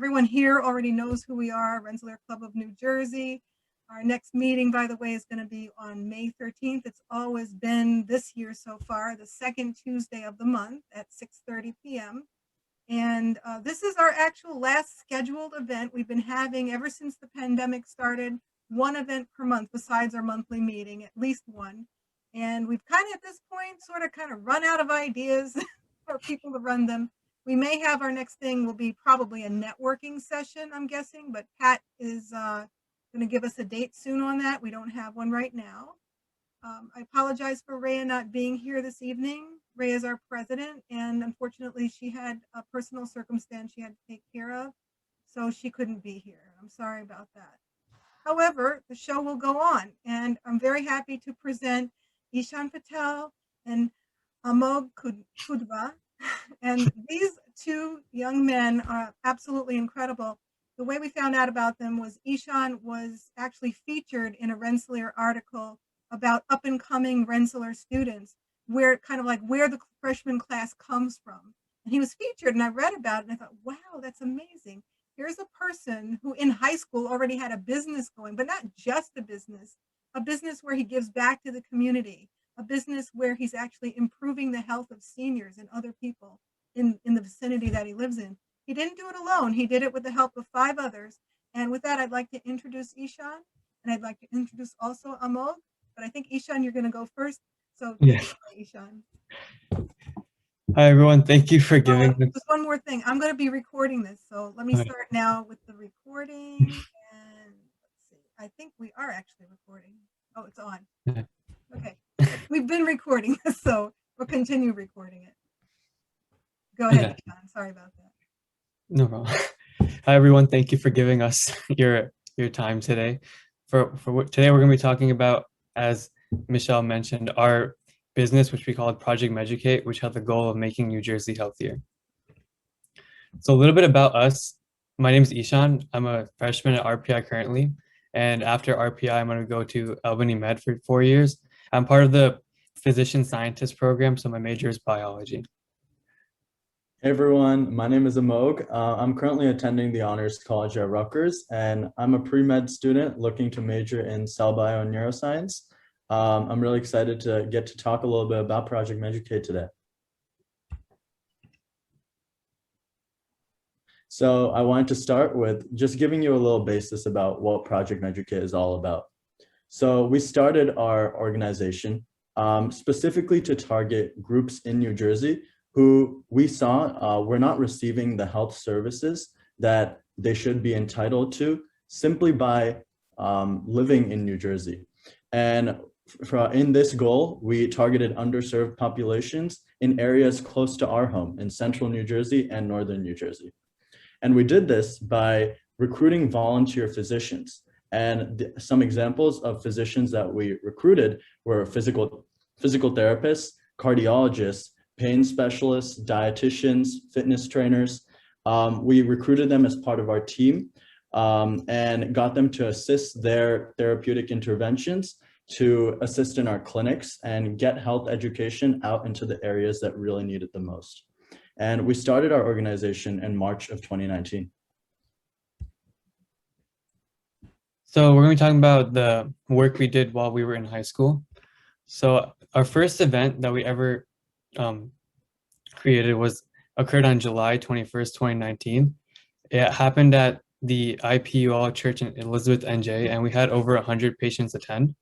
everyone here already knows who we are, Rensselaer Club of New Jersey. Our next meeting, by the way, is going to be on May 13th. It's always been this year so far, the second Tuesday of the month at 6:30 p.m. And this is our actual last scheduled event. We've been having, ever since the pandemic started, one event per month besides our monthly meeting, at least one. And we've kind of at this point sort of run out of ideas for people to run them. We may have our next thing will be probably a networking session, I'm guessing, but Pat is going to give us a date soon on that. We don't have one right now. I apologize for Rhea not being here this evening. Rhea is our president, and unfortunately she had a personal circumstance she had to take care of, so she couldn't be here. I'm sorry about that. However, the show will go on, and I'm very happy to present Ishan Patel and Amogh Kudva. And these two young men are absolutely incredible. The way we found out about them was Ishan was actually featured in a Rensselaer article about up-and-coming Rensselaer students, where where the freshman class comes from. And he was featured, and I read about it, and I thought, wow, that's amazing. Here's a person who in high school already had a business going, but not just a business where he gives back to the community, a business where he's actually improving the health of seniors and other people in the vicinity that he lives in. He didn't do it alone. He did it with the help of 5 others. And with that, I'd like to introduce Ishan, and I'd like to introduce also Amogh, but I think Ishan, you're going to go first. So take it away, Ishan. Hi, everyone. Thank you for giving me. Just one more thing. I'm going to be recording this. So let me start now with the recording. And let's see. I think we are actually recording. Oh, it's on. Okay. We've been recording this, so we'll continue recording it. Go ahead, Ishan. Sorry about that. No problem. Hi, everyone. Thank you for giving us your time today. For today, we're going to be talking about, as Michelle mentioned, our business, which we call Project Meducate, which had the goal of making New Jersey healthier. So a little bit about us. My name is Ishan. I'm a freshman at RPI currently. And after RPI, I'm going to go to Albany Med for 4 years. I'm part of the physician scientist program, so my major is biology. Hey everyone, my name is Amogh. I'm currently attending the Honors College at Rutgers, and I'm a pre-med student looking to major in cell bio and neuroscience. I'm really excited to get to talk a little bit about Project Meducate today. So I wanted to start with just giving you a little basis about what Project Meducate is all about. So we started our organization specifically to target groups in New Jersey who we saw were not receiving the health services that they should be entitled to simply by living in New Jersey. And in this goal, we targeted underserved populations in areas close to our home in central New Jersey and northern New Jersey. And we did this by recruiting volunteer physicians. And some examples of physicians that we recruited were physical therapists, cardiologists, pain specialists, dietitians, fitness trainers. We recruited them as part of our team and got them to assist their therapeutic interventions, to assist in our clinics and get health education out into the areas that really need it the most. And we started our organization in March of 2019. So we're going to be talking about the work we did while we were in high school. So our first event that we ever created occurred on July 21st, 2019. It happened at the IPUL Church in Elizabeth, NJ, and we had over 100 patients attend.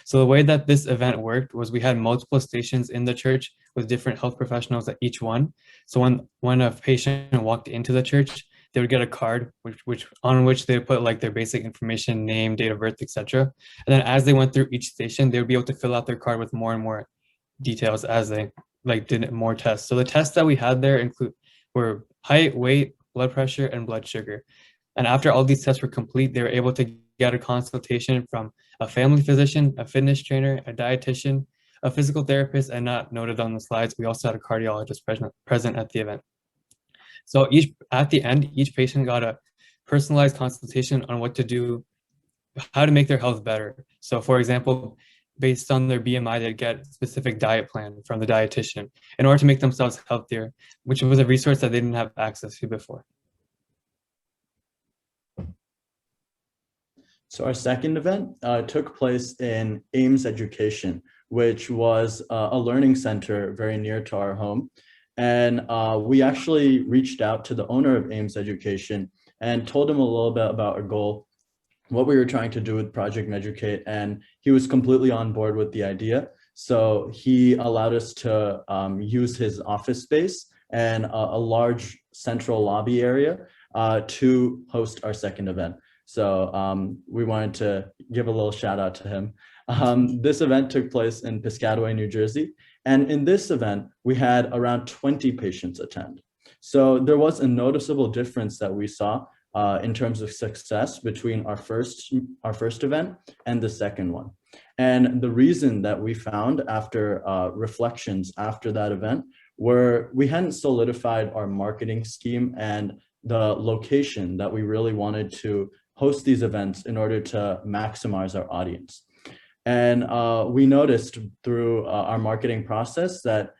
So the way that this event worked was we had multiple stations in the church with different health professionals at each one. So when a patient walked into the church, they would get a card on which they would put like their basic information, name, date of birth, etc. And then as they went through each station, they would be able to fill out their card with more and more details as they did more tests. So the tests that we had there were height, weight, blood pressure, and blood sugar. And after all these tests were complete, they were able to get a consultation from a family physician, a fitness trainer, a dietitian, a physical therapist, and not noted on the slides, we also had a cardiologist present at the event. So at the end, each patient got a personalized consultation on what to do, how to make their health better. So for example, based on their BMI, they'd get a specific diet plan from the dietitian in order to make themselves healthier, which was a resource that they didn't have access to before. So our second event took place in Ames Education, which was a learning center very near to our home. And we actually reached out to the owner of Ames Education and told him a little bit about our goal, what we were trying to do with Project Meducate, and he was completely on board with the idea. So he allowed us to use his office space and a large central lobby area to host our second event. So we wanted to give a little shout out to him. This event took place in Piscataway, New Jersey. And in this event, we had around 20 patients attend. So there was a noticeable difference that we saw in terms of success between our first event and the second one. And the reason that we found after reflections after that event were we hadn't solidified our marketing scheme and the location that we really wanted to host these events in order to maximize our audience. And we noticed through our marketing process that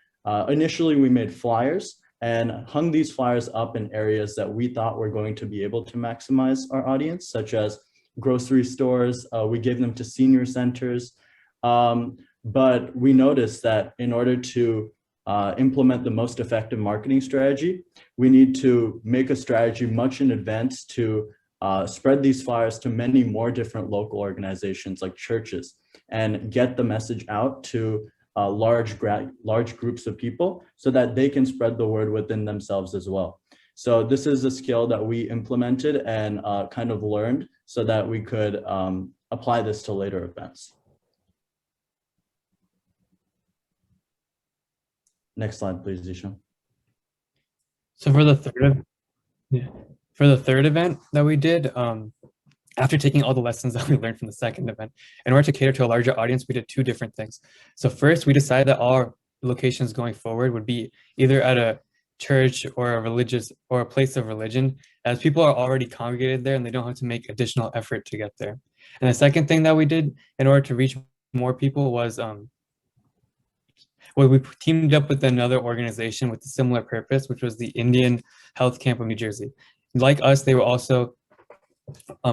initially we made flyers and hung these flyers up in areas that we thought were going to be able to maximize our audience, such as grocery stores. We gave them to senior centers. But we noticed that in order to implement the most effective marketing strategy, we need to make a strategy much in advance to spread these flyers to many more different local organizations like churches and get the message out to large groups of people so that they can spread the word within themselves as well. So this is a skill that we implemented and kind of learned so that we could apply this to later events. Next slide, please, Ishan. So for the third event that we did, after taking all the lessons that we learned from the second event, in order to cater to a larger audience, we did two different things. So first, we decided that all our locations going forward would be either at a church or a place of religion, as people are already congregated there and they don't have to make additional effort to get there. And the second thing that we did in order to reach more people was we teamed up with another organization with a similar purpose, which was the Indian Health Camp of New Jersey. Like us, they were also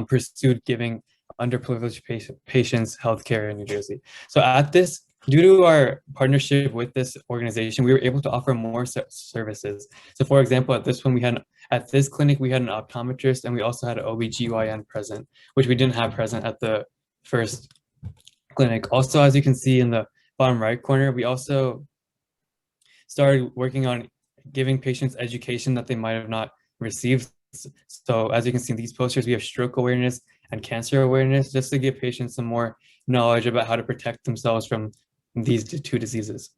pursued giving underprivileged patients healthcare in New Jersey. So due to our partnership with this organization, we were able to offer more services. So for example, at this clinic, we had an optometrist and we also had an OBGYN present, which we didn't have present at the first clinic. Also, as you can see in the bottom right corner, we also started working on giving patients education that they might have not received. So as you can see in these posters, we have stroke awareness and cancer awareness, just to give patients some more knowledge about how to protect themselves from these two diseases.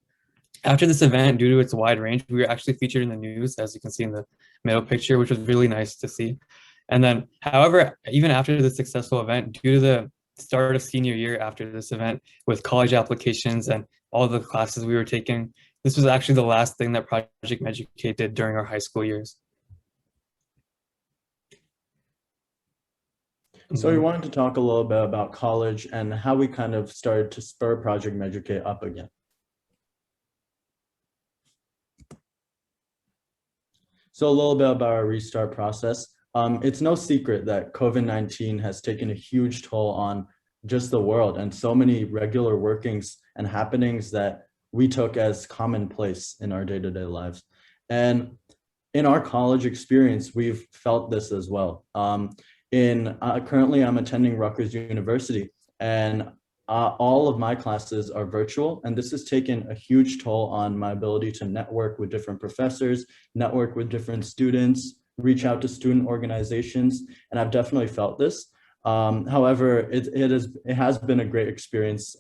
After this event, due to its wide range, we were actually featured in the news, as you can see in the middle picture, which was really nice to see. And then, however, even after the successful event, due to the start of senior year after this event, with college applications and all the classes we were taking, this was actually the last thing that Project Meducate did during our high school years. So we wanted to talk a little bit about college and how we kind of started to spur Project Meducate up again. So a little bit about our restart process. It's no secret that COVID-19 has taken a huge toll on just the world and so many regular workings and happenings that we took as commonplace in our day-to-day lives. And in our college experience, we've felt this as well. Currently, I'm attending Rutgers University, and all of my classes are virtual, and this has taken a huge toll on my ability to network with different professors, network with different students, reach out to student organizations, and I've definitely felt this. However, it has been a great experience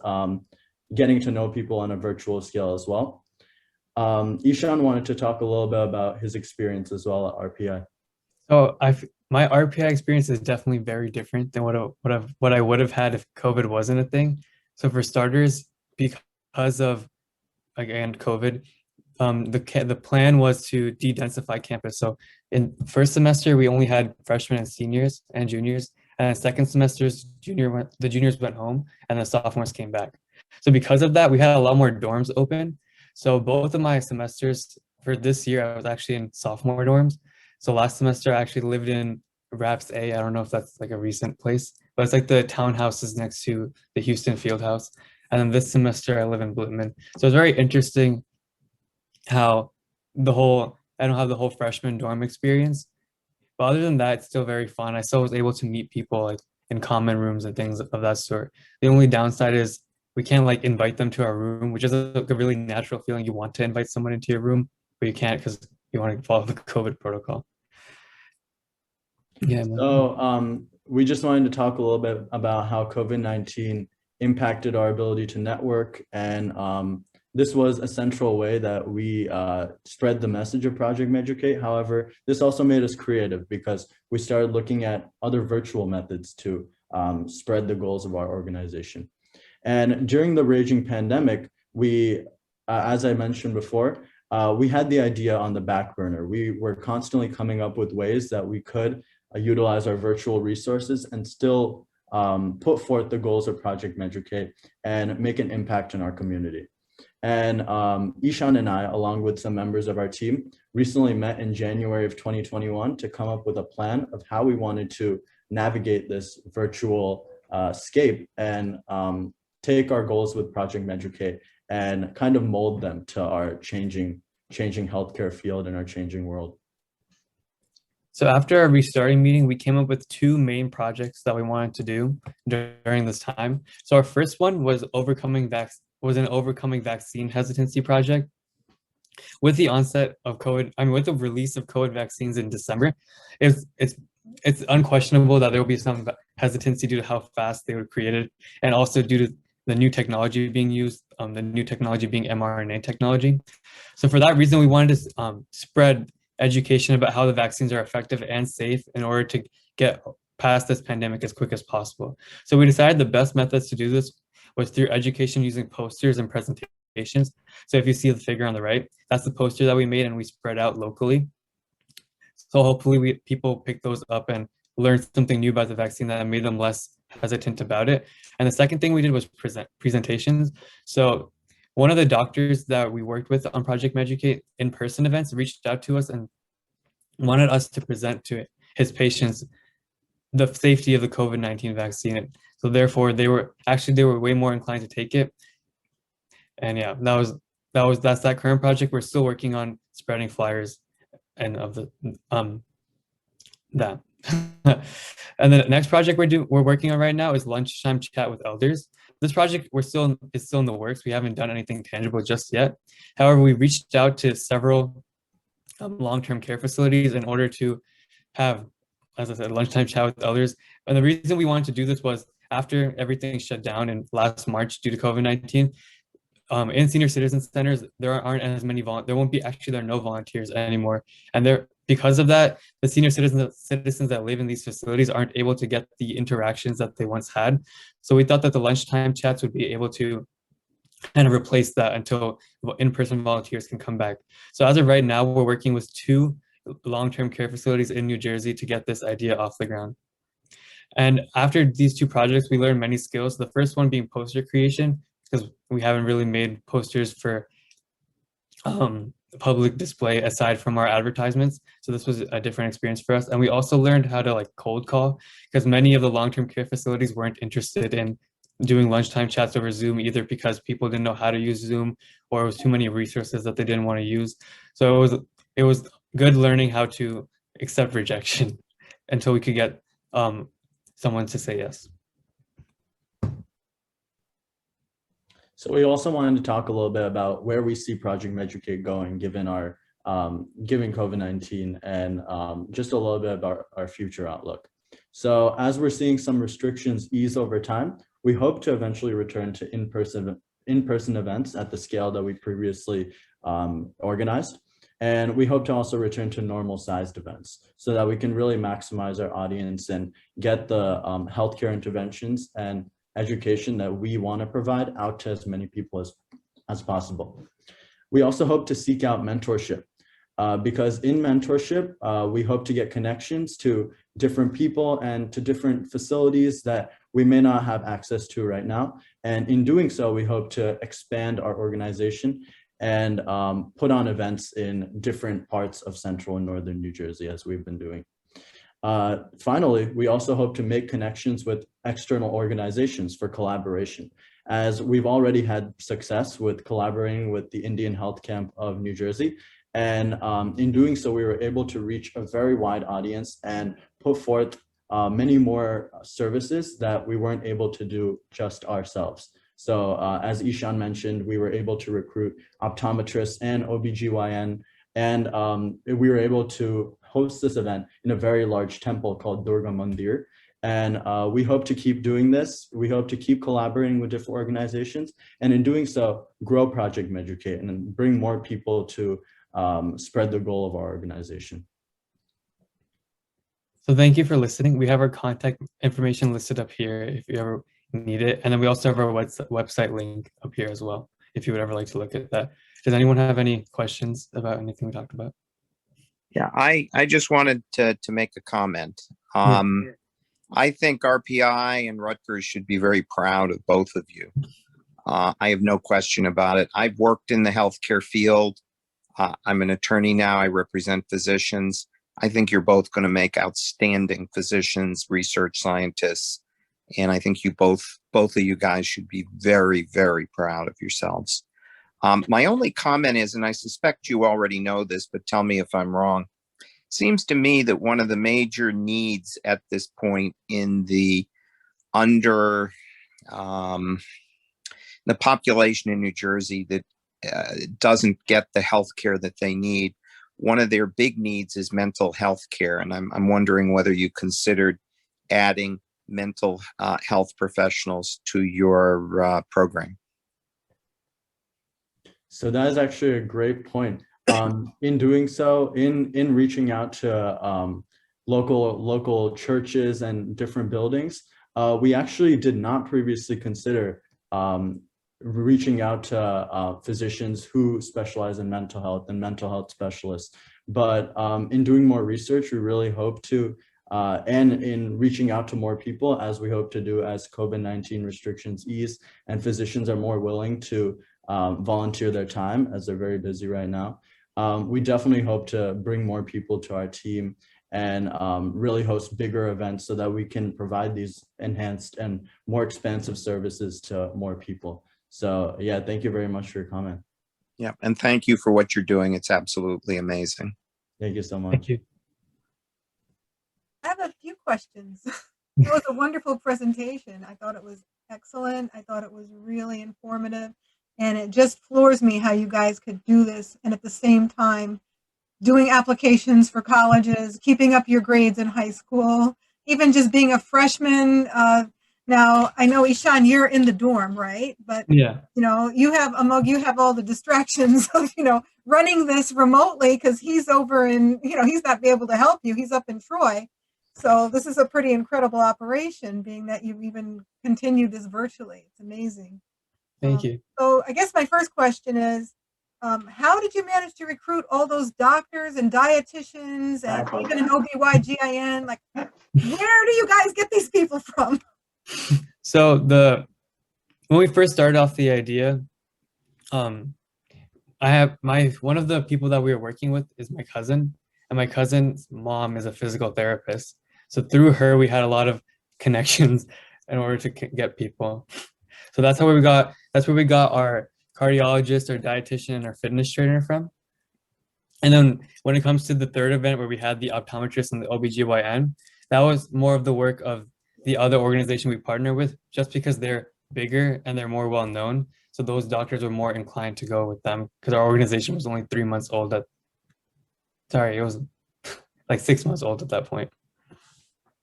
getting to know people on a virtual scale as well. Ishan wanted to talk a little bit about his experience as well at RPI. So my RPI experience is definitely very different than what I would have had if COVID wasn't a thing. So for starters, because of, again, COVID, the plan was to de-densify campus. So in first semester, we only had freshmen and seniors and juniors. And second semesters, the juniors went home and the sophomores came back. So because of that, we had a lot more dorms open. So both of my semesters for this year, I was actually in sophomore dorms. So last semester, I actually lived in RAPS A. I don't know if that's like a recent place, but it's like the townhouses next to the Houston Field House. And then this semester I live in Blitman. So it's very interesting how I don't have the whole freshman dorm experience. But other than that, it's still very fun. I still was able to meet people like in common rooms and things of that sort. The only downside is we can't like invite them to our room, which is a really natural feeling. You want to invite someone into your room, but you can't because you want to follow the COVID protocol. Yeah. So we just wanted to talk a little bit about how COVID-19 impacted our ability to network, and this was a central way that we spread the message of Project Meducate. However, this also made us creative because we started looking at other virtual methods to spread the goals of our organization. And during the raging pandemic, we, as I mentioned before, we had the idea on the back burner. We were constantly coming up with ways that we could utilize our virtual resources and still put forth the goals of Project Meducate and make an impact in our community. And Ishan and I, along with some members of our team, recently met in January of 2021 to come up with a plan of how we wanted to navigate this virtual scape and take our goals with Project Meducate and kind of mold them to our changing healthcare field and our changing world. So after our restarting meeting, we came up with two main projects that we wanted to do during this time. So our first one was an overcoming vaccine hesitancy project. With the onset of with the release of COVID vaccines in December, it's unquestionable that there will be some hesitancy due to how fast they were created, and also due to the new technology being used, the new technology being mRNA technology. So for that reason, we wanted to spread education about how the vaccines are effective and safe in order to get past this pandemic as quick as possible. So we decided the best methods to do this was through education using posters and presentations. So if you see the figure on the right, that's the poster that we made and we spread out locally. So hopefully people pick those up and learn something new about the vaccine that made them less hesitant about it. And the second thing we did was presentations. So one of the doctors that we worked with on Project Meducate in-person events reached out to us and wanted us to present to his patients the safety of the COVID-19 vaccine. So therefore they were way more inclined to take it. And yeah, that's that current project. We're still working on spreading flyers and of the that. And the next project we're working on right now is Lunchtime Chat with Elders. This project is still in the works. We haven't done anything tangible just yet. However, we reached out to several long-term care facilities in order to have, as I said, Lunchtime Chat with Elders. And the reason we wanted to do this was after everything shut down in last March due to COVID-19, in senior citizen centers, there aren't as many there are no volunteers anymore. And because of that, the senior citizens that live in these facilities aren't able to get the interactions that they once had. So we thought that the lunchtime chats would be able to kind of replace that until in-person volunteers can come back. So as of right now, we're working with 2 long-term care facilities in New Jersey to get this idea off the ground. And after these 2 projects, we learned many skills. The first one being poster creation, because we haven't really made posters for public display aside from our advertisements. So this was a different experience for us. And we also learned how to like cold call, because many of the long-term care facilities weren't interested in doing lunchtime chats over Zoom, either because people didn't know how to use Zoom or it was too many resources that they didn't want to use. So it was good learning how to accept rejection until we could get someone to say yes. So we also wanted to talk a little bit about where we see Project Meducate going, given our given COVID-19, and just a little bit about our future outlook. So as we're seeing some restrictions ease over time, we hope to eventually return to in-person events at the scale that we previously organized. And we hope to also return to normal sized events so that we can really maximize our audience and get the healthcare interventions and education that we want to provide out to as many people as possible. We also hope to seek out mentorship because in mentorship, we hope to get connections to different people and to different facilities that we may not have access to right now. And in doing so, we hope to expand our organization and put on events in different parts of Central and Northern New Jersey, as we've been doing. Finally, we also hope to make connections with external organizations for collaboration, as we've already had success with collaborating with the Indian Health Camp of New Jersey. And in doing so, we were able to reach a very wide audience and put forth many more services that we weren't able to do just ourselves. So as Ishan mentioned, we were able to recruit optometrists and OBGYN, and we were able to host this event in a very large temple called Durga Mandir. And we hope to keep doing this. We hope to keep collaborating with different organizations, and in doing so, grow Project Meducate and bring more people to spread the goal of our organization. So thank you for listening. We have our contact information listed up here if you ever need it. And then we also have our website link up here as well, if you would ever like to look at that. Does anyone have any questions about anything we talked about? Yeah, I just wanted to make a comment. I think RPI and Rutgers should be very proud of both of you. I have no question about it. I've worked in the healthcare field. I'm an attorney now. I represent physicians. I think you're both going to make outstanding physicians, research scientists, and I think you both of you guys should be very, very proud of yourselves. My only comment is, and I suspect you already know this, but tell me if I'm wrong. Seems to me that one of the major needs at this point in the population in New Jersey that doesn't get the health care that they need, one of their big needs is mental health care. And I'm wondering whether you considered adding mental health professionals to your program. So that is actually a great point. In doing so, in reaching out to local churches and different buildings, we actually did not previously consider reaching out to physicians who specialize in mental health and mental health specialists. But in doing more research, we really hope to, and in reaching out to more people, as we hope to do as COVID-19 restrictions ease and physicians are more willing to volunteer their time, as they're very busy right now. We definitely hope to bring more people to our team and really host bigger events so that we can provide these enhanced and more expansive services to more people. So yeah, thank you very much for your comment. Yeah, and thank you for what you're doing. It's absolutely amazing. Thank you so much. Thank you. I have a few questions. It was a wonderful presentation. I thought it was excellent. I thought it was really informative. And it just floors me how you guys could do this and at the same time doing applications for colleges, keeping up your grades in high school, even just being a freshman. Now, I know, Ishan, you're in the dorm, right? But, yeah, you know, you have, Amogh, you have all the distractions of, you know, running this remotely because he's over in, you know, he's not be able to help you. He's up in Troy. So this is a pretty incredible operation, being that you've even continued this virtually. It's amazing. thank you. So I guess my first question is, how did you manage to recruit all those doctors and dietitians and even an OBGYN? Like, where do you guys get these people from? So when we first started off the idea, I have one of the people that we were working with is my cousin, and my cousin's mom is a physical therapist. So through her, we had a lot of connections in order to get people. So that's where we got our cardiologist, our dietitian, and our fitness trainer from. And then when it comes to the third event where we had the optometrist and the OBGYN, that was more of the work of the other organization we partner with, just because they're bigger and they're more well known. So those doctors were more inclined to go with them because our organization was only 3 months old it was like 6 months old at that point.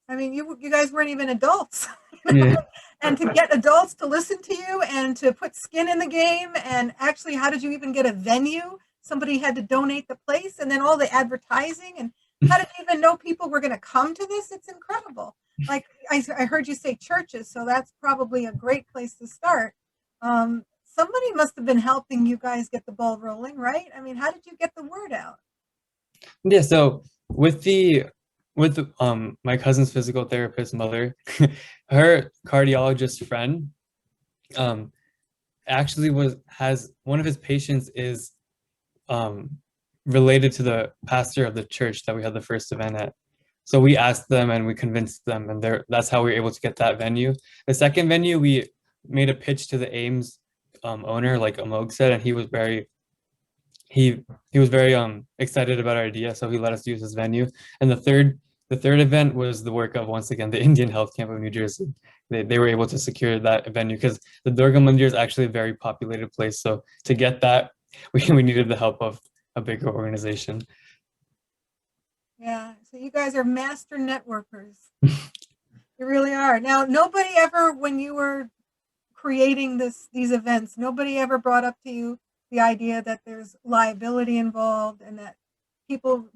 I mean, you guys weren't even adults. Yeah. And to get adults to listen to you and to put skin in the game, and actually, how did you even get a venue? Somebody had to donate the place, and then all the advertising, and how did you even know people were going to come to this? It's incredible. Like I heard you say churches, so that's probably a great place to start. Somebody must have been helping you guys get the ball rolling, right? I mean, how did you get the word out? Yeah, so with my cousin's physical therapist mother, her cardiologist friend actually has one of his patients is related to the pastor of the church that we had the first event at. So we asked them and we convinced them, and that's how we were able to get that venue. The second venue, we made a pitch to the Ames owner, like Amogh said, and he was very excited about our idea, so he let us use his venue. And the third event was the work of, once again, the Indian Health Camp of New Jersey. They were able to secure that venue because the Durga Mandir is actually a very populated place. So to get that, we needed the help of a bigger organization. Yeah, so you guys are master networkers. You really are. Now, nobody ever, when you were creating these events, nobody ever brought up to you the idea that there's liability involved and that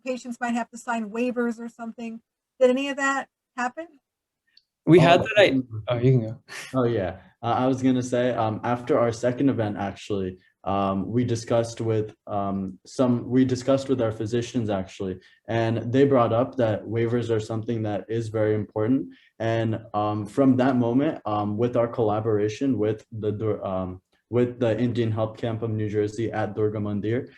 patients might have to sign waivers or something. Did any of that happen? We had that. Oh, you can go. Oh yeah, I was gonna say after our second event, actually, we discussed with our physicians actually, and they brought up that waivers are something that is very important. And from that moment, with our collaboration with the Indian Health Camp of New Jersey at Durga Mandir,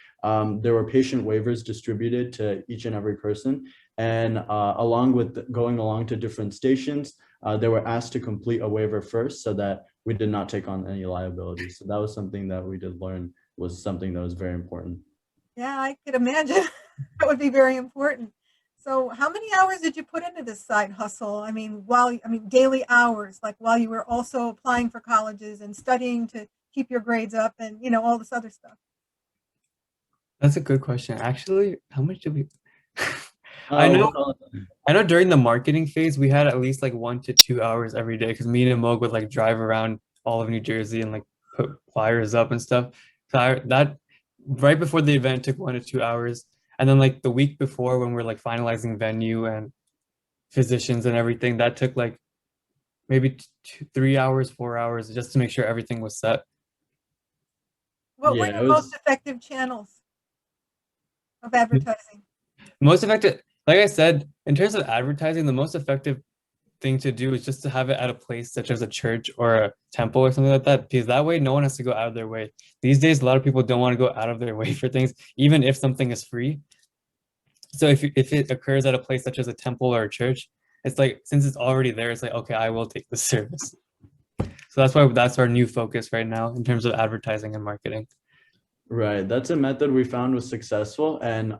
there were patient waivers distributed to each and every person. And along with going along to different stations, they were asked to complete a waiver first so that we did not take on any liability. So that was something that we did learn, was something that was very important. Yeah, I could imagine that would be very important. So how many hours did you put into this side hustle? I mean, daily hours, like while you were also applying for colleges and studying to keep your grades up and, all this other stuff. That's a good question. Actually, how much did we? I I know during the marketing phase, we had at least like 1 to 2 hours every day because me and Amogh would like drive around all of New Jersey and like put flyers up and stuff. So that right before the event took 1 to 2 hours. And then like the week before when we're like finalizing venue and physicians and everything, that took like maybe 3 hours, 4 hours just to make sure everything was set. What were your most effective channels of advertising? Most effective, like I said, in terms of advertising, the most effective thing to do is just to have it at a place such as a church or a temple or something like that, because that way no one has to go out of their way. These days, a lot of people don't want to go out of their way for things, even if something is free. So if it occurs at a place such as a temple or a church, it's like, since it's already there, it's like, okay, I will take the service. So that's our new focus right now in terms of advertising and marketing. Right, that's a method we found was successful. And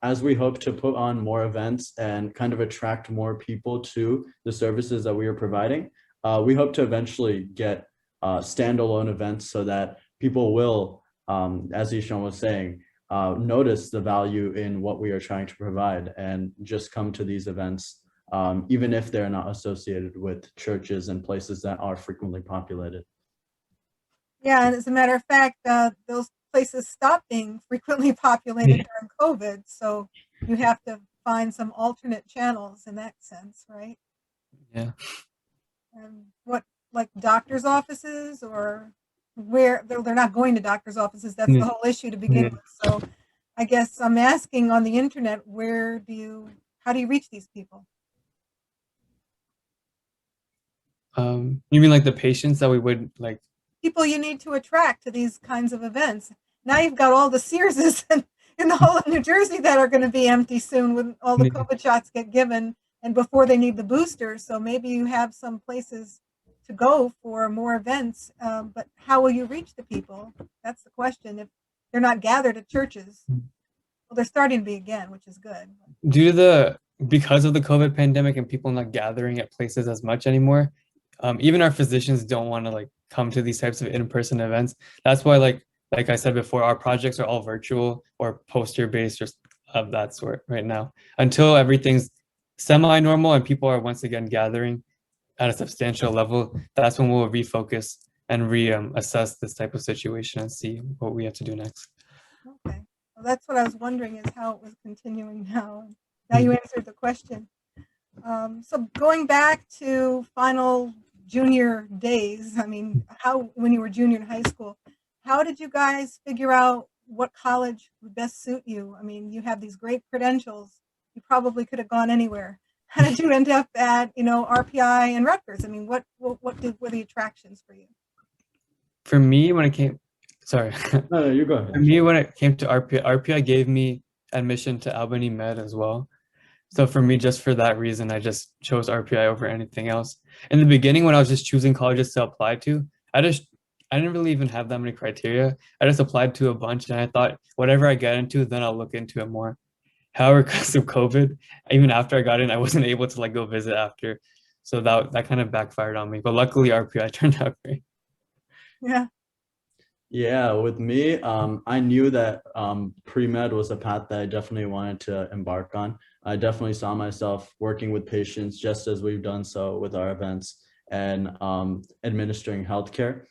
as we hope to put on more events and kind of attract more people to the services that we are providing, we hope to eventually get standalone events so that people will, as Ishan was saying, notice the value in what we are trying to provide and just come to these events, even if they're not associated with churches and places that are frequently populated. Yeah, and as a matter of fact, those places stopped being frequently populated during COVID, so you have to find some alternate channels in that sense, right? Yeah. What, like doctors' offices, or where they're not going to doctors' offices? That's the whole issue to begin with. So I guess I'm asking on the internet, how do you reach these people? You mean like the patients that we would like? People you need to attract to these kinds of events. Now you've got all the Searses in the whole of New Jersey that are going to be empty soon when all the COVID shots get given and before they need the booster. So maybe you have some places to go for more events, but how will you reach the people? That's the question. If they're not gathered at churches, well, they're starting to be again, which is good. Because of the COVID pandemic and people not gathering at places as much anymore, even our physicians don't want to like come to these types of in-person events. That's why like I said before, our projects are all virtual or poster based or of that sort right now, until everything's semi-normal and people are once again gathering at a substantial level. That's when we'll refocus and assess this type of situation and see what we have to do next. Okay, well, that's what I was wondering, is how it was continuing now. Now you answered the question. So going back to final junior days, I mean, when you were junior in high school, how did you guys figure out what college would best suit you? I mean, you have these great credentials. You probably could have gone anywhere. How did you end up at, RPI and Rutgers? I mean, what were the attractions for you? For me, when it came, sorry. No, you go ahead. For me, when it came to RPI gave me admission to Albany Med as well. So for me, just for that reason, I just chose RPI over anything else. In the beginning, when I was just choosing colleges to apply to, I didn't really even have that many criteria. I just applied to a bunch and I thought whatever I get into, then I'll look into it more. However, because of COVID, even after I got in, I wasn't able to like go visit after. So that kind of backfired on me. But luckily RPI turned out great. Yeah. Yeah, with me, I knew that pre-med was a path that I definitely wanted to embark on. I definitely saw myself working with patients just as we've done so with our events and administering healthcare.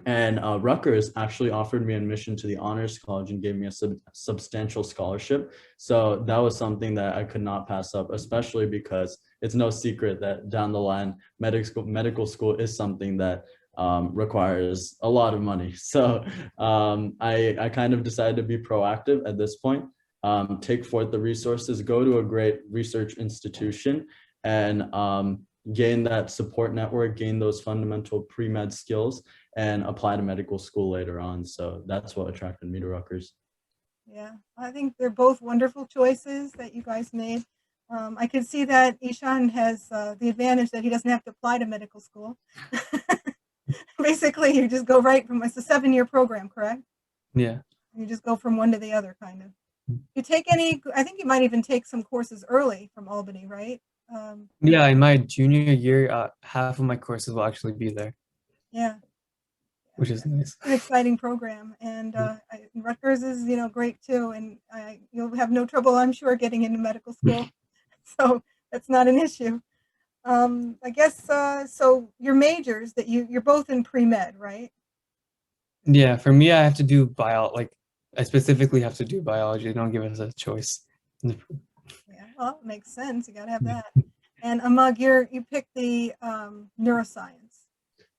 And Rutgers actually offered me admission to the Honors College and gave me a substantial scholarship. So that was something that I could not pass up, especially because it's no secret that down the line, medical school is something that requires a lot of money. So I kind of decided to be proactive at this point, take forth the resources, go to a great research institution and gain that support network, gain those fundamental pre-med skills and apply to medical school later on. So that's what attracted me to Rutgers. Yeah, I think they're both wonderful choices that you guys made. I can see that Ishan has the advantage that he doesn't have to apply to medical school. Basically, you just go right from, it's a 7-year program, correct? Yeah. You just go from one to the other, kind of. You take any, I think you might even take some courses early from Albany, right? Yeah, in my junior year, half of my courses will actually be there. Yeah. Which is nice. An exciting program, and Rutgers is great too, and you'll have no trouble, I'm sure, getting into medical school. So that's not an issue. I guess so. Your majors that you're both in pre-med, right? Yeah, for me, I have to do I specifically have to do biology. They don't give us a choice. Yeah, well, it makes sense. You got to have that. And Amogh, you picked the neuroscience.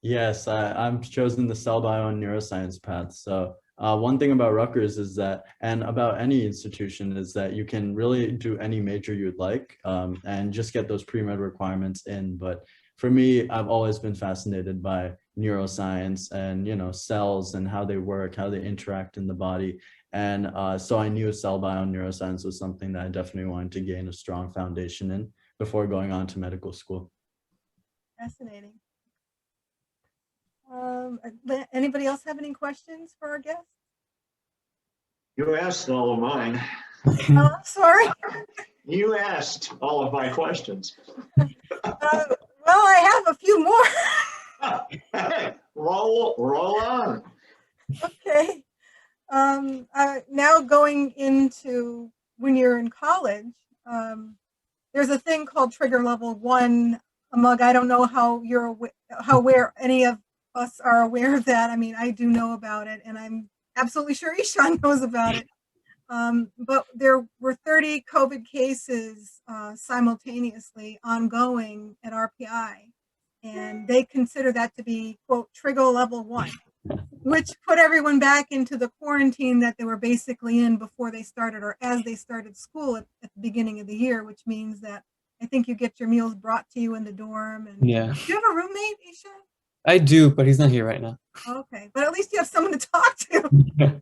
Yes, I'm chosen the cell bio and neuroscience path. So one thing about Rutgers is that, and about any institution, is that you can really do any major you'd like and just get those pre-med requirements in. But for me, I've always been fascinated by neuroscience and, cells and how they work, how they interact in the body. And so I knew cell bio and neuroscience was something that I definitely wanted to gain a strong foundation in before going on to medical school. Fascinating. Anybody else have any questions for our guest? You asked all of mine. Oh, sorry. You asked all of my questions. Well, I have a few more. Hey, roll on. Okay. Now going into when you're in college, there's a thing called trigger level 1. Amogh, I don't know how aware any of us are aware of that. I mean, I do know about it, and I'm absolutely sure Ishan knows about it. But there were 30 COVID cases simultaneously ongoing at RPI, and they consider that to be, quote, trigger level 1, which put everyone back into the quarantine that they were basically in before they started, or as they started school at the beginning of the year, which means that I think you get your meals brought to you in the dorm. And yeah. Do you have a roommate, Ishan? I do, but he's not here right now. Okay, but at least you have someone to talk to.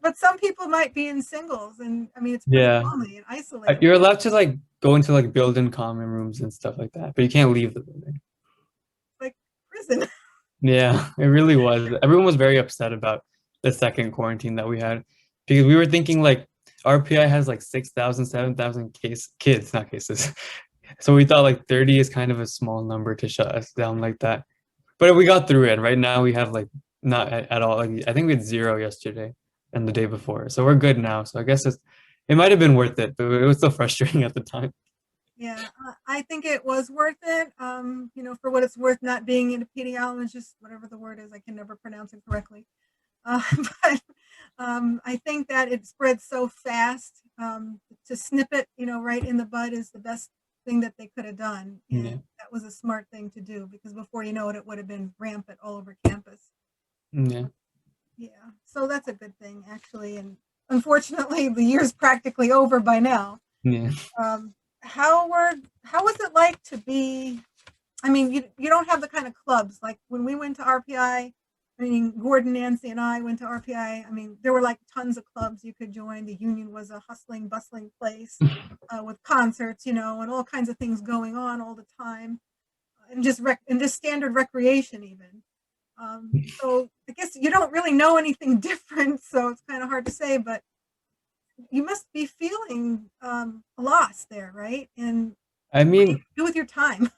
But some people might be in singles, and I mean, it's pretty lonely and isolated. You're allowed to go into built-in common rooms and stuff like that, but you can't leave the building. Like prison. Yeah, it really was. Everyone was very upset about the second quarantine that we had, because we were thinking RPI has 6,000, 7,000 kids, not cases. So we thought 30 is kind of a small number to shut us down like that. But we got through it. Right now we have not at all. I think we had 0 yesterday and the day before. So we're good now. So I guess it might have been worth it, but it was still frustrating at the time. Yeah, I think it was worth it. For what it's worth, not being an epidemiologist, whatever the word is, I can never pronounce it correctly. But I think that it spread so fast. To snip it, right in the bud is the best thing that they could have done. And that was a smart thing to do, because before you know it, it would have been rampant all over campus. Yeah. Yeah. So that's a good thing, actually. And unfortunately, the year's practically over by now. Yeah. How was it like to be, I mean, you don't have the kind of clubs, like when we went to RPI, I mean, Gordon, Nancy, and I went to RPI. I mean, there were like tons of clubs you could join. The Union was a hustling, bustling place with concerts, and all kinds of things going on all the time, and just standard recreation even. So I guess you don't really know anything different, so it's kind of hard to say. But you must be feeling lost there, right? And I what do you mean, do with your time?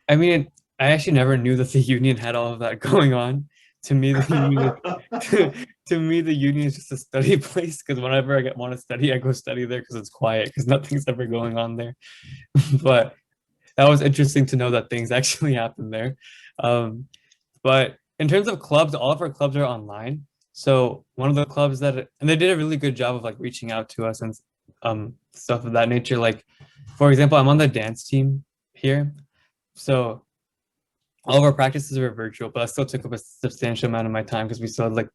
I mean, I actually never knew that the union had all of that going on. To me, the union, to me, the union is just a study place because whenever want to study, I go study there because it's quiet because nothing's ever going on there. But that was interesting to know that things actually happen there. But in terms of clubs, all of our clubs are online. So one of the clubs and they did a really good job of like reaching out to us and stuff of that nature. Like, for example, I'm on the dance team here. So all of our practices were virtual, but I still took up a substantial amount of my time because we still had like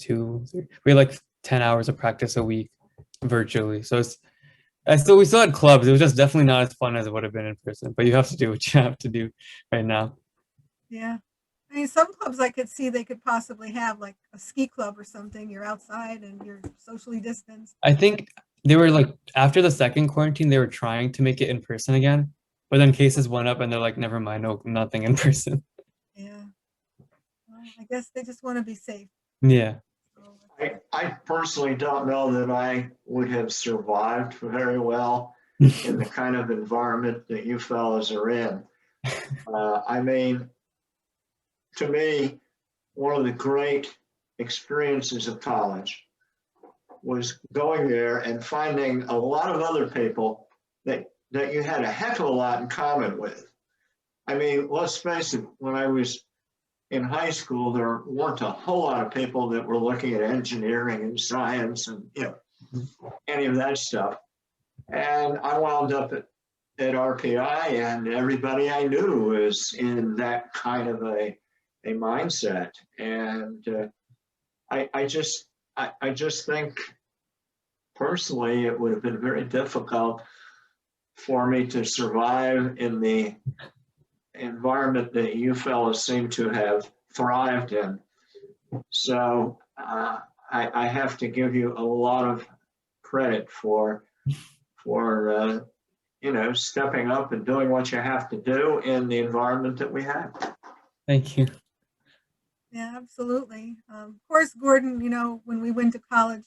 we had like 10 hours of practice a week virtually. So we still had clubs. It was just definitely not as fun as it would have been in person, but you have to do what you have to do right now. Yeah. I mean, some clubs I could see they could possibly have like a ski club or something. You're outside and you're socially distanced. I think they were like, after the second quarantine, they were trying to make it in person again, but then cases went up and they're like, never mind, no, nothing in person. Yeah. Well, I guess they just want to be safe. Yeah. I personally don't know that I would have survived very well in the kind of environment that you fellows are in. I mean, to me, one of the great experiences of college was going there and finding a lot of other people that you had a heck of a lot in common with. I mean, let's face it, when I was in high school, there weren't a whole lot of people that were looking at engineering and science and any of that stuff. And I wound up at RPI, and everybody I knew was in that kind of a mindset. And I just think personally it would have been very difficult for me to survive in the environment that you fellows seem to have thrived in. So I have to give you a lot of credit for stepping up and doing what you have to do in the environment that we have. Thank you. Yeah, absolutely. Of course, Gordon, when we went to college,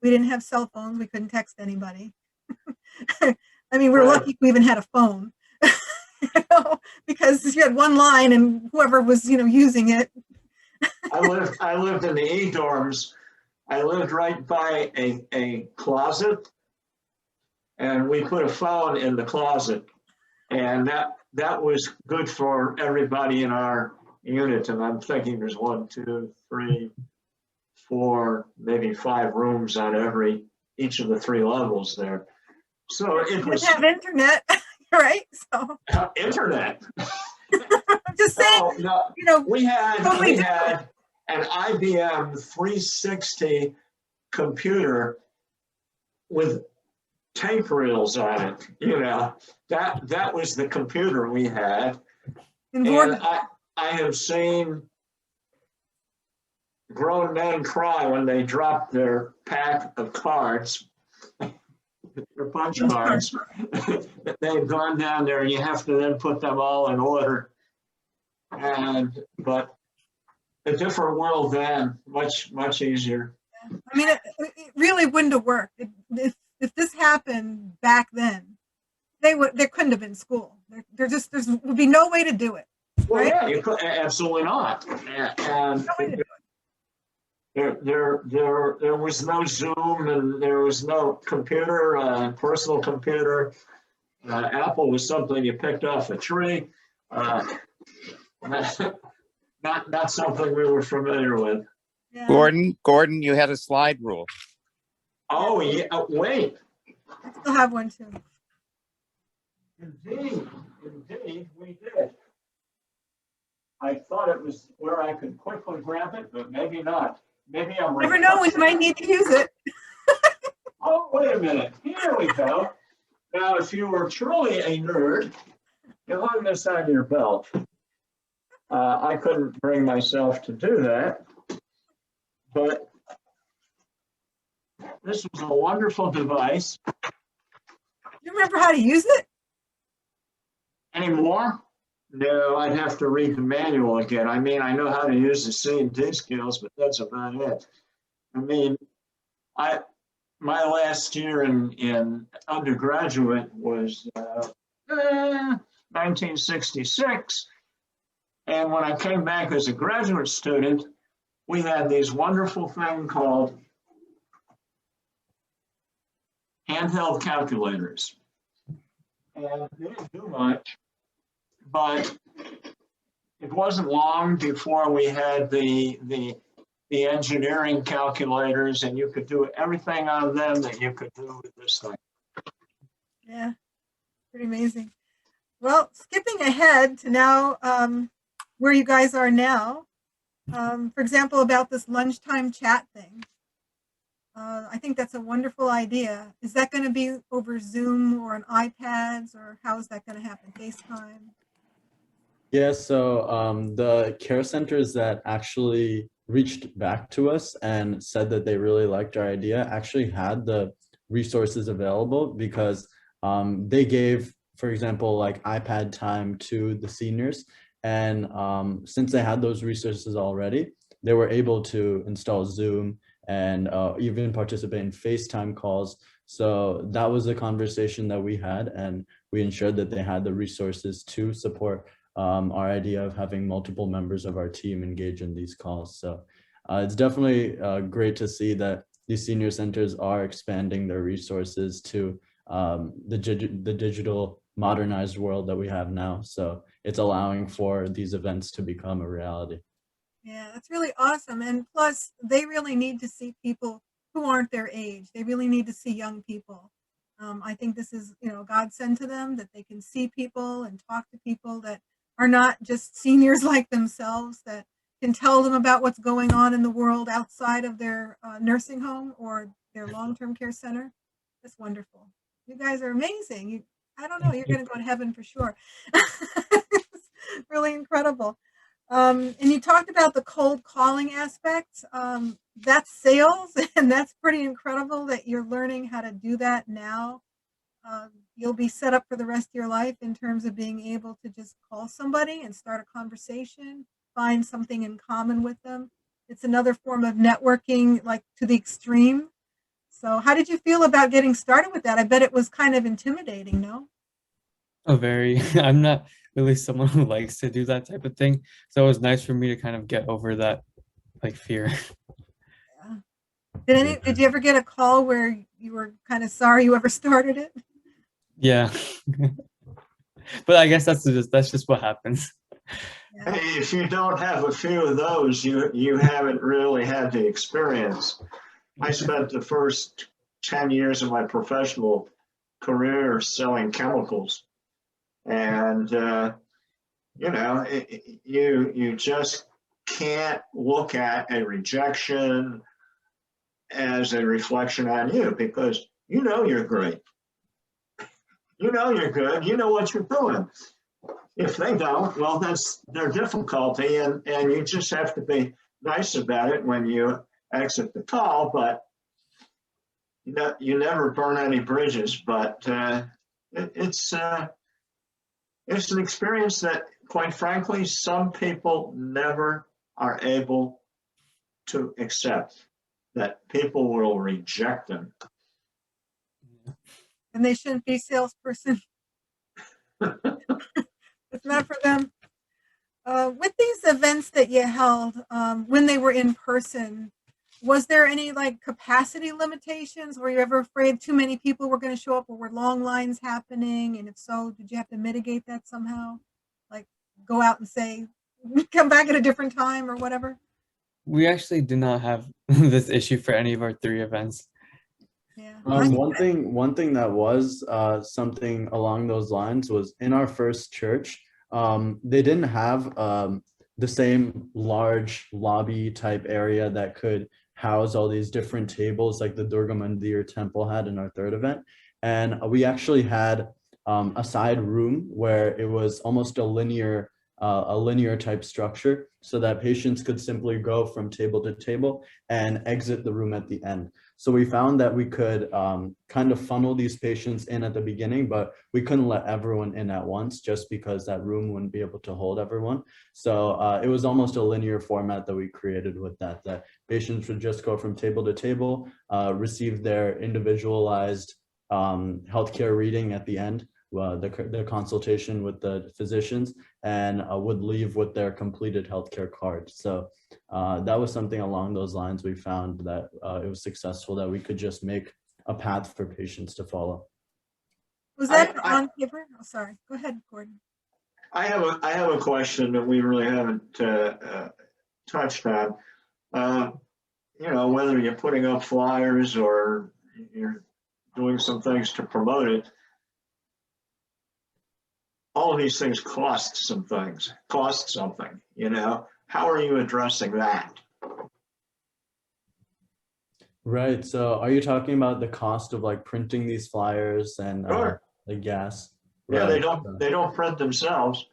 we didn't have cell phones. We couldn't text anybody. I mean, we're lucky we even had a phone, because you had one line and whoever was, using it. I lived in the E dorms. I lived right by a closet, and we put a phone in the closet, and that was good for everybody in our unit. And I'm thinking there's 1, 2, 3, 4, maybe 5 rooms on each of the 3 levels there. So it was have internet, right? So internet. I'm just saying, no, we had totally an IBM 360 computer with tape reels on it. That was the computer we had. And I have seen grown men cry when they drop their pack of cards, their punch cards. They've gone down there and you have to then put them all in order. But a different world then, much, much easier. I mean, it really wouldn't have worked. If this happened back then, there couldn't have been school. There would be no way to do it. Well, right? yeah, you could, absolutely not. And there was no Zoom, and there was no computer, personal computer. Apple was something you picked off a tree. Not something we were familiar with. Yeah. Gordon, you had a slide rule. Oh, yeah, wait. I still have one too. Indeed, we did. I thought it was where I could quickly grab it, but maybe not. Maybe I'm Never know when you might need to use it. Oh, wait a minute. Here we go. Now, if you were truly a nerd, you hung this on your belt. I couldn't bring myself to do that, but this was a wonderful device. You remember how to use it? Anymore? No, I'd have to read the manual again. I mean, I know how to use the C&D skills, but that's about it. I mean, my last year in undergraduate was 1966. And when I came back as a graduate student, we had these wonderful thing called handheld calculators. And they didn't do much, but it wasn't long before we had the engineering calculators, and you could do everything on them that you could do with this thing. Yeah, pretty amazing. Well, skipping ahead to now where you guys are now, for example, about this lunchtime chat thing. I think that's a wonderful idea. Is that going to be over Zoom or on iPads, or how is that going to happen? FaceTime? Yeah, so the care centers that actually reached back to us and said that they really liked our idea actually had the resources available, because they gave, for example, like iPad time to the seniors. And since they had those resources already, they were able to install Zoom and even participate in FaceTime calls. So that was the conversation that we had, and we ensured that they had the resources to support our idea of having multiple members of our team engage in these calls. So it's definitely great to see that these senior centers are expanding their resources to the digital modernized world that we have now. So it's allowing for these events to become a reality. Yeah, that's really awesome. And plus, they really need to see people who aren't their age. They really need to see young people. I think this is, God sent to them, that they can see people and talk to people that are not just seniors like themselves, that can tell them about what's going on in the world outside of their nursing home or their long-term care center. That's wonderful. You guys are amazing. I don't know, you're going to go to heaven for sure. It's really incredible. And you talked about the cold calling aspect. That's sales, and that's pretty incredible that you're learning how to do that now. You'll be set up for the rest of your life in terms of being able to just call somebody and start a conversation, find something in common with them. It's another form of networking, like to the extreme. So how did you feel about getting started with that? I bet it was kind of intimidating, no? Oh, very. I'm not really someone who likes to do that type of thing. So it was nice for me to kind of get over that fear. Yeah. Did you ever get a call where you were kind of sorry you ever started it? Yeah. But I guess that's just what happens. Yeah. Hey, if you don't have a few of those, you haven't really had the experience. I spent the first 10 years of my professional career selling chemicals. And, you just can't look at a rejection as a reflection on you, because you're great. You're good. You know what you're doing. If they don't, well, that's their difficulty. And you just have to be nice about it when you exit the call. But you never burn any bridges. But it's an experience that, quite frankly, some people never are able to accept, that people will reject them. And they shouldn't be salesperson. It's not for them. With these events that you held, when they were in person, was there any capacity limitations? Were you ever afraid too many people were going to show up, or were long lines happening? And if so, did you have to mitigate that somehow? Like go out and say, come back at a different time or whatever? We actually did not have this issue for any of our 3 events. Yeah. One thing that was something along those lines was in our first church, they didn't have the same large lobby type area that could house all these different tables like the Durga Mandir temple had in our 3rd event. And we actually had a side room where it was almost a linear a linear type structure so that patients could simply go from table to table and exit the room at the end. So we found that we could kind of funnel these patients in at the beginning, but we couldn't let everyone in at once just because that room wouldn't be able to hold everyone. So it was almost a linear format that we created with that patients would just go from table to table, receive their individualized healthcare reading at the end, the consultation with the physicians, and would leave with their completed healthcare card. So that was something along those lines. We found that it was successful, that we could just make a path for patients to follow. Was that on paper? Oh, sorry. Go ahead, Gordon. I have a question that we really haven't touched on. You know, whether you're putting up flyers or you're doing some things to promote it, all of these things cost something, you know. How are you addressing that? Right. So are you talking about the cost of like printing these flyers and Sure. the gas? Yeah, Right. they don't print themselves.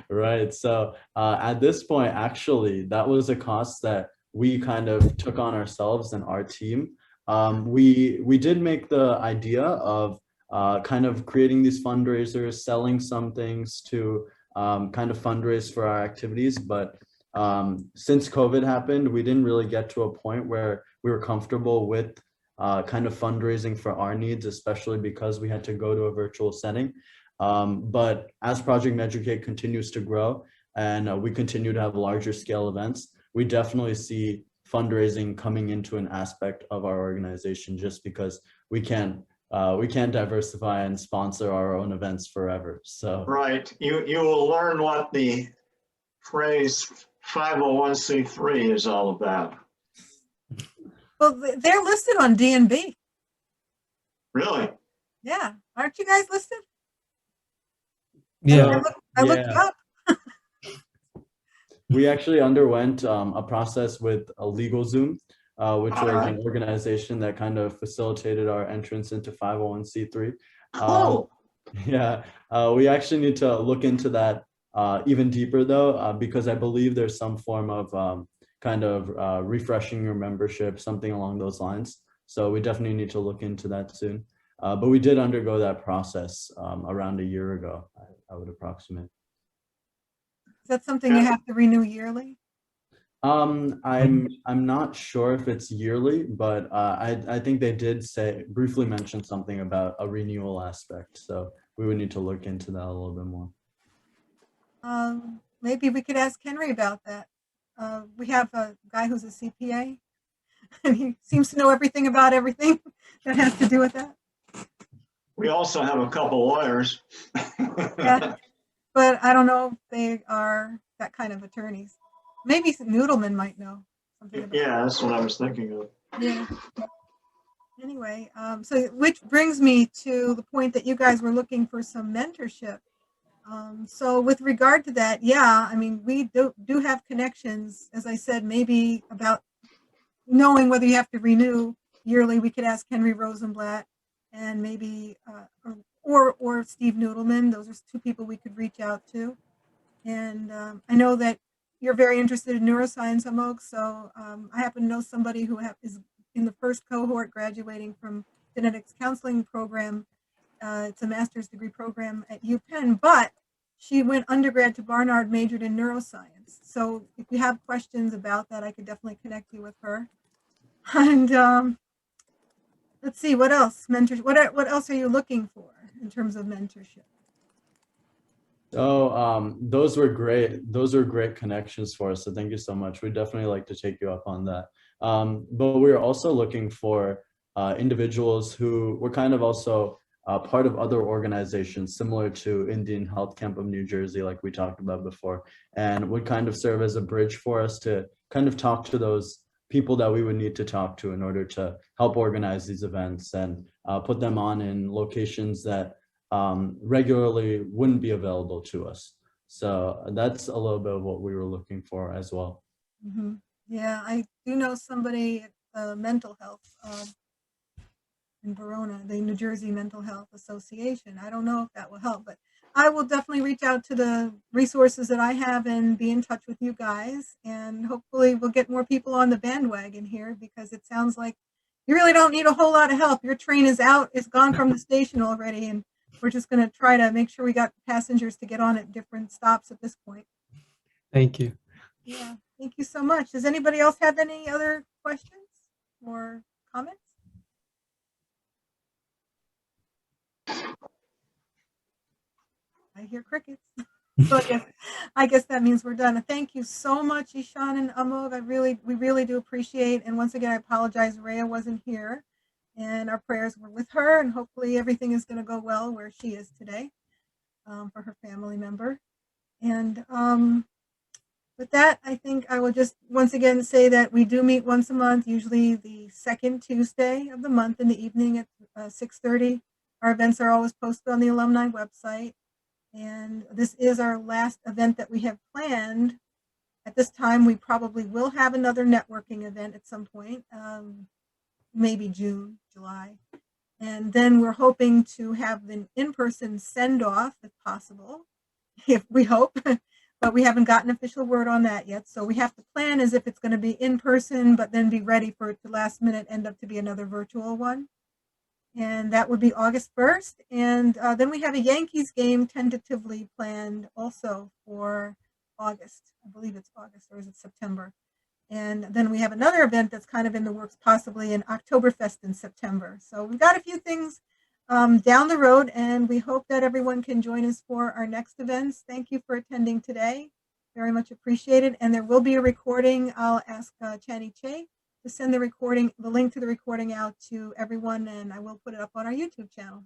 Right. So at this point, actually, that was a cost that we kind of took on ourselves and our team. We did make the idea of kind of creating these fundraisers, selling some things to kind of fundraise for our activities. But since COVID happened, we didn't really get to a point where we were comfortable with kind of fundraising for our needs, especially because we had to go to a virtual setting. But as Project Meducate continues to grow and we continue to have larger scale events, we definitely see fundraising coming into an aspect of our organization, just because we can't diversify and sponsor our own events forever. So right, you will learn what the phrase 501c3 is all about. Well, they're listed on DNB. Really? Yeah, aren't you guys listed? Yeah. I looked you up. We actually underwent a process with a LegalZoom, which was an organization that kind of facilitated our entrance into 501c3. Cool. Yeah, we actually need to look into that even deeper though, because I believe there's some form of kind of refreshing your membership, something along those lines. So we definitely need to look into that soon. But we did undergo that process around a year ago, I would approximate. Is that something you have to renew yearly? I'm not sure if it's yearly, but I think they did briefly mention something about a renewal aspect. So we would need to look into that a little bit more. Maybe we could ask Henry about that. We have a guy who's a CPA, and he seems to know everything about everything that has to do with that. We also have a couple lawyers. Yeah, but I don't know if they are that kind of attorneys. Maybe Noodleman might know something about Yeah, that's what I was thinking of. Yeah. Anyway, so which brings me to the point that you guys were looking for some mentorship. So with regard to that, yeah, I mean, we do have connections, as I said, maybe about knowing whether you have to renew yearly. We could ask Henry Rosenblatt and maybe, or Steve Noodleman. Those are two people we could reach out to. And I know that you're very interested in neuroscience, Amogh, so I happen to know somebody who is in the first cohort graduating from genetics counseling program. It's a master's degree program at UPenn, but she went undergrad to Barnard, majored in neuroscience. So if you have questions about that, I could definitely connect you with her. And let's see, what else? What else are you looking for in terms of mentorship? So those were great connections for us. So thank you so much. We'd definitely like to take you up on that. But we're also looking for individuals who were kind of also part of other organizations similar to Indian Health Camp of New Jersey, like we talked about before, and would kind of serve as a bridge for us to kind of talk to those people that we would need to talk to in order to help organize these events and put them on in locations that regularly wouldn't be available to us. So that's a little bit of what we were looking for as well. Mm-hmm. Yeah, I do know somebody at mental health in Verona, the New Jersey Mental Health Association. I don't know if that will help, but I will definitely reach out to the resources that I have and be in touch with you guys. And hopefully we'll get more people on the bandwagon here, because it sounds like you really don't need a whole lot of help. Your train is out, it's gone from the station already. And we're just going to try to make sure we got passengers to get on at different stops at this point. Thank you. Yeah, thank you so much. Does anybody else have any other questions or comments? I hear crickets. So I guess that means we're done. Thank you so much, Ishan and Amogh. We really do appreciate. And once again, I apologize, Rhea wasn't here, and our prayers were with her. And hopefully, everything is going to go well where she is today, for her family member. And with that, I think I will just once again say that we do meet once a month, usually the second Tuesday of the month in the evening at 6:30. Our events are always posted on the alumni website. And this is our last event that we have planned. At this time, we probably will have another networking event at some point, maybe June, July. And then we're hoping to have an in-person send-off if possible, if we hope, but we haven't gotten official word on that yet. So we have to plan as if it's going to be in person, but then be ready for it to last minute end up to be another virtual one. And that would be August 1st. And then we have a Yankees game tentatively planned also for August. I believe it's August, or is it September? And then we have another event that's kind of in the works, possibly an Oktoberfest in September. So we've got a few things down the road, and we hope that everyone can join us for our next events. Thank you for attending today. Very much appreciated. And there will be a recording. I'll ask Channy Che to send the link to the recording out to everyone, and I will put it up on our YouTube channel.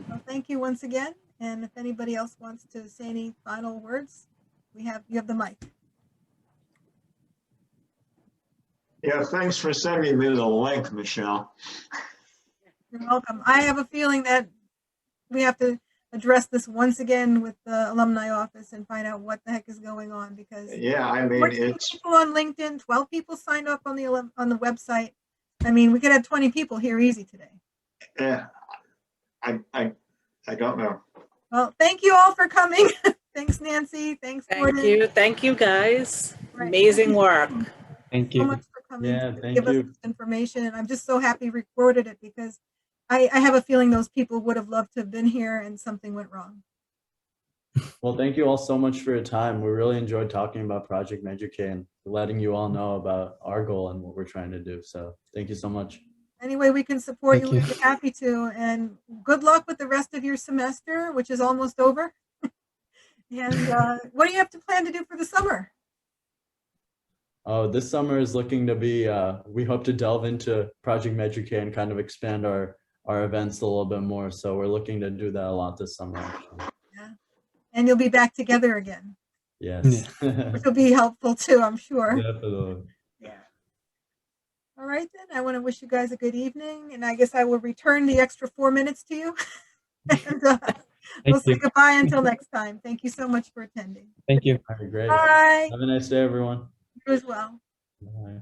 Well, thank you once again. And if anybody else wants to say any final words, you have the mic. Yeah, thanks for sending me the link, Michelle. You're welcome. I have a feeling that we have to address this once again with the alumni office and find out what the heck is going on, because Yeah, I mean, 14 it's, people on LinkedIn, 12 people signed up on the website. I mean, we could have 20 people here easy today. I don't know. Well, thank you all for coming. Thanks, Nancy. Thanks, Gordon. Thank you. Thank you, guys. Right. Amazing work. Thank So you. much for coming Yeah, to thank give us you. this information. And I'm just so happy we recorded it, because I have a feeling those people would have loved to have been here and something went wrong. Well, thank you all so much for your time. We really enjoyed talking about Project Meducate and letting you all know about our goal and what we're trying to do. So thank you so much. Any way we can support Thank you, you. we'd be happy to. And good luck with the rest of your semester, which is almost over. And what do you have to plan to do for the summer? Oh, this summer is looking to be, we hope to delve into Project Meducate and kind of expand our events a little bit more. So we're looking to do that a lot this summer, actually. Yeah. And you'll be back together again, Yes. which will be helpful too, I'm sure. Definitely. Yeah. All right, then. I want to wish you guys a good evening. And I guess I will return the extra 4 minutes to you. And we'll say you. goodbye until next time. Thank you so much for attending. Thank you. All right, great. Bye. Have a nice day, everyone. You as well. Bye.